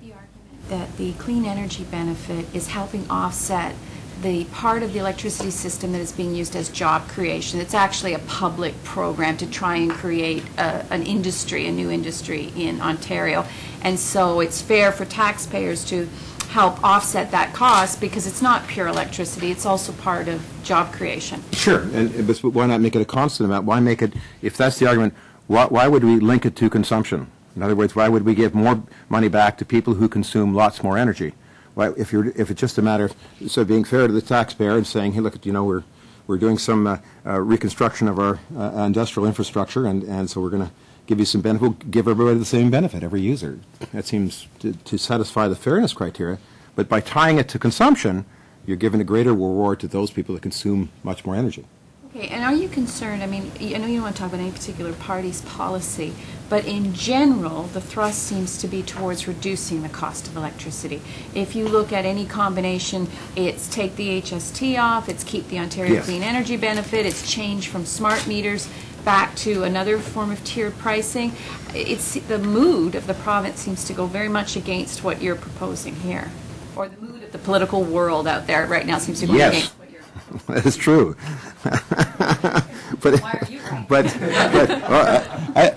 the argument that the clean energy benefit is helping offset the part of the electricity system that is being used as job creation. It's actually a public program to try and create an industry, a new industry in Ontario. And so it's fair for taxpayers to help offset that cost because it's not pure electricity, it's also part of job creation. Sure, but why not make it a constant amount? Why make it, if that's the argument, why would we link it to consumption? In other words, why would we give more money back to people who consume lots more energy? Why, if it's just a matter of being fair to the taxpayer and saying, hey, look, you know, we're doing some reconstruction of our industrial infrastructure, and so we're going to give you some benefit, we'll give everybody the same benefit, every user. That seems to satisfy the fairness criteria. But by tying it to consumption, you're giving a greater reward to those people that consume much more energy. Okay, and are you concerned, I mean, I know you don't want to talk about any particular party's policy, but in general, the thrust seems to be towards reducing the cost of electricity. If you look at any combination, it's take the HST off, it's keep the Ontario Yes. Clean Energy benefit, it's change from smart meters back to another form of tiered pricing. It's the mood of the province seems to go very much against what you're proposing here, or the mood of the political world out there right now seems to go Yes. against what you're proposing. That is true. Why are you right? Well,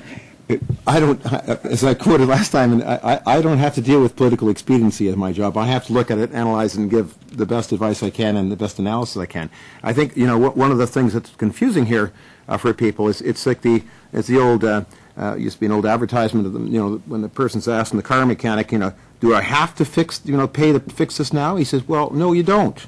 I don't, as I quoted last time, and I don't have to deal with political expediency in my job. I have to look at it, analyze, and give the best advice I can and the best analysis I can. I think, you know, one of the things that's confusing here for people is it's like it's the old, used to be an old advertisement of the, you know, when the person's asking the car mechanic, you know, do I have to fix, you know, pay to fix this now? He says, well, no, you don't.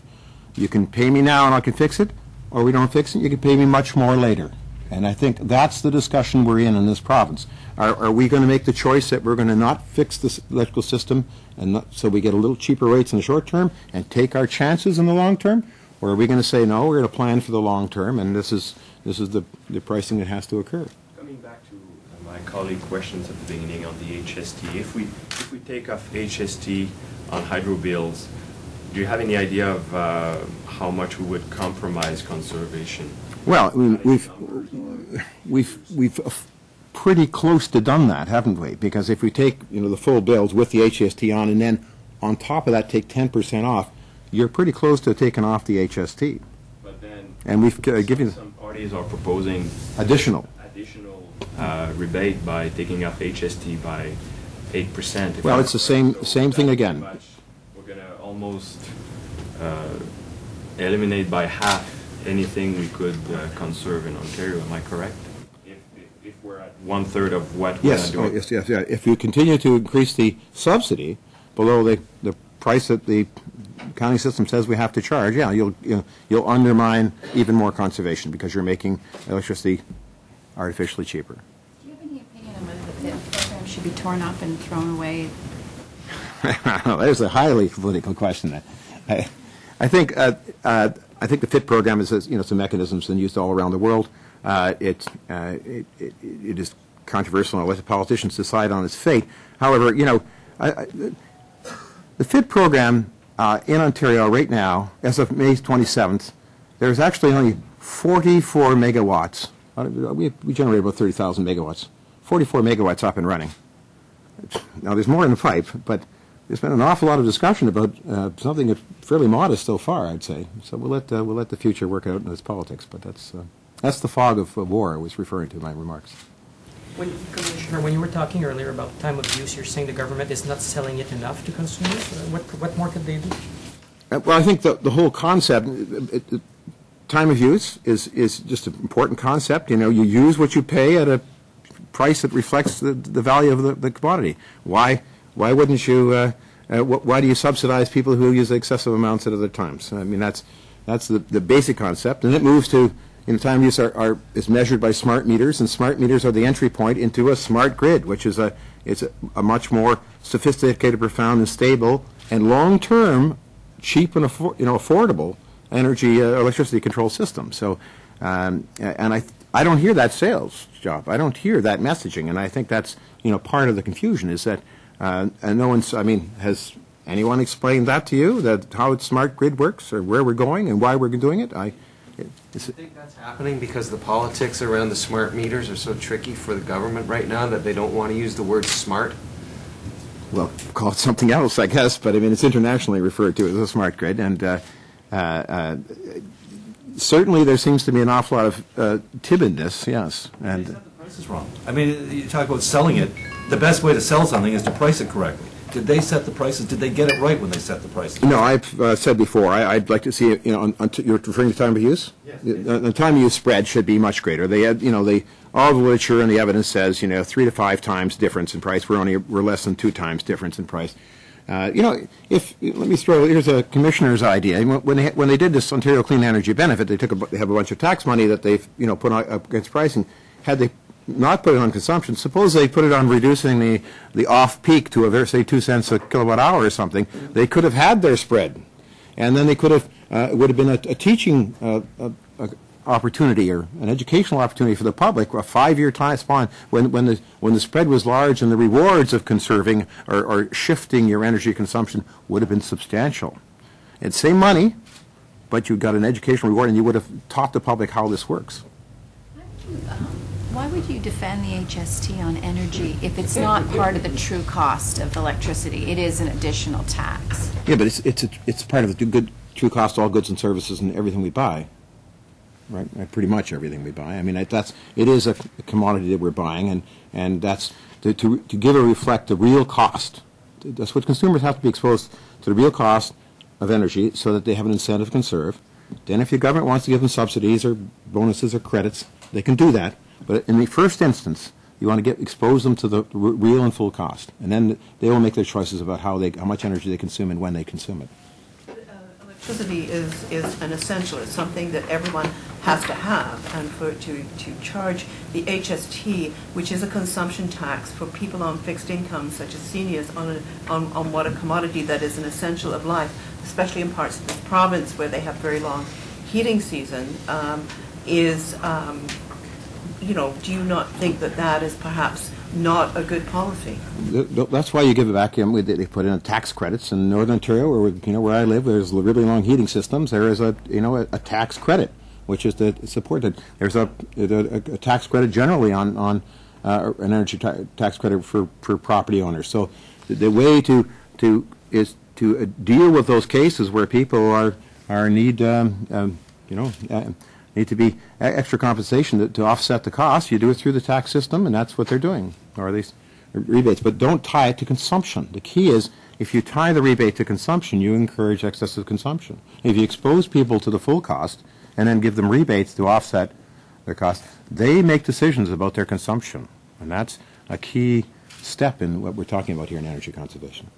You can pay me now and I can fix it, or we don't fix it, you can pay me much more later. And I think that's the discussion we're in this province. Are we going to make the choice that we're going to not fix this electrical system and not, so we get a little cheaper rates in the short term and take our chances in the long term? Or are we going to say, no, we're going to plan for the long term, and this is the pricing that has to occur? Coming back to my colleague questions at the beginning on the HST, if we take off HST on hydro bills, do you have any idea of how much we would compromise conservation? Well, I mean, we've pretty close to done that, haven't we? Because if we take, you know, the full bills with the HST on, and then on top of that take 10% off, you're pretty close to taking off the HST. But then, and we've given some parties are proposing additional rebate by taking off HST by 8%. Well, it's the same thing again. We're going to almost eliminate by half anything we could conserve in Ontario. Am I correct? If we're at 1/3 of what we're doing. Yes. If you continue to increase the subsidy below the price that the accounting system says we have to charge, yeah, you'll undermine even more conservation because you're making electricity artificially cheaper. Do you have any opinion on whether the FIT program should be torn up and thrown away? There's a highly political question. I think the FIT program is, you know, it's a mechanism that's been used all around the world. It is controversial, and I'll let the politicians decide on its fate. However, you know, the FIT program in Ontario right now, as of May 27th, there's actually only 44 megawatts. We generate about 30,000 megawatts. 44 megawatts up and running. Now, there's more in the pipe, but there's been an awful lot of discussion about something that's fairly modest so far, I'd say. So we'll let the future work out in its politics. But that's the fog of war I was referring to in my remarks. Commissioner, when you were talking earlier about time of use, you're saying the government is not selling it enough to consumers. What more could they do? Well, I think the whole concept, time of use, is just an important concept. You know, you use what you pay at a price that reflects the value of the commodity. Why wouldn't you? Why do you subsidize people who use excessive amounts at other times? I mean, that's the basic concept, and it moves to, you know, time of use is measured by smart meters, and smart meters are the entry point into a smart grid, which is a much more sophisticated, profound, and stable, and long-term, cheap and affordable energy electricity control system. So, and I don't hear that sales job. I don't hear that messaging, and I think that's, you know, part of the confusion is that. And no one's, I mean, has anyone explained that to you, that how a smart grid works or where we're going and why we're doing it? I think that's happening because the politics around the smart meters are so tricky for the government right now that they don't want to use the word smart. well, call it something else, I guess, but I mean, it's internationally referred to as a smart grid, and certainly there seems to be an awful lot of timidness, yes. They set the prices wrong. I mean, you talk about selling it, the best way to sell something is to price it correctly. Did they set the prices? Did they get it right when they set the prices? No, I've said before, I'd like to see it, you're referring to time of use? Yes. The time of use spread should be much greater. They had, all the literature and the evidence says, 3 to 5 times difference in price. We're less than 2 times difference in price. Let me here's a commissioner's idea. When they did this Ontario Clean Energy Benefit, they have a bunch of tax money that they've, put up against pricing. Had they not put it on consumption, suppose they put it on reducing the off-peak to say 2 cents a kilowatt hour or something, they could have had their spread. And then they could have, it would have been a teaching opportunity or an educational opportunity for the public, a 5-year time span when the spread was large and the rewards of conserving or shifting your energy consumption would have been substantial. It's same money, but you got an educational reward and you would have taught the public how this works. Why would you defend the HST on energy if it's not part of the true cost of electricity? It is an additional tax. Yeah, but it's part of the true cost of all goods and services and everything we buy. Right, pretty much everything we buy. I mean, it is a commodity that we're buying, and that's to reflect the real cost. That's what consumers have to be exposed to, the real cost of energy, so that they have an incentive to conserve. Then, if the government wants to give them subsidies or bonuses or credits, they can do that. But in the first instance, you want to expose them to the real and full cost, and then they will make their choices about how much energy they consume and when they consume it. Electricity is an essential. It's something that everyone has to have, and to charge the HST, which is a consumption tax for people on fixed incomes, such as seniors, on what a commodity that is an essential of life, especially in parts of this province where they have very long heating season, do you not think that is perhaps not a good policy? That's why you give it back. They put in tax credits in Northern Ontario, where I live. There's really long heating systems. There is a tax credit, which is supported. There's a tax credit generally on an energy tax credit for property owners. So the way is to deal with those cases where people need to be extra compensation to offset the cost. You do it through the tax system, and that's what they're doing, or these rebates. But don't tie it to consumption. The key is, if you tie the rebate to consumption, you encourage excessive consumption. If you expose people to the full cost and then give them rebates to offset their cost, they make decisions about their consumption. And that's a key step in what we're talking about here in energy conservation.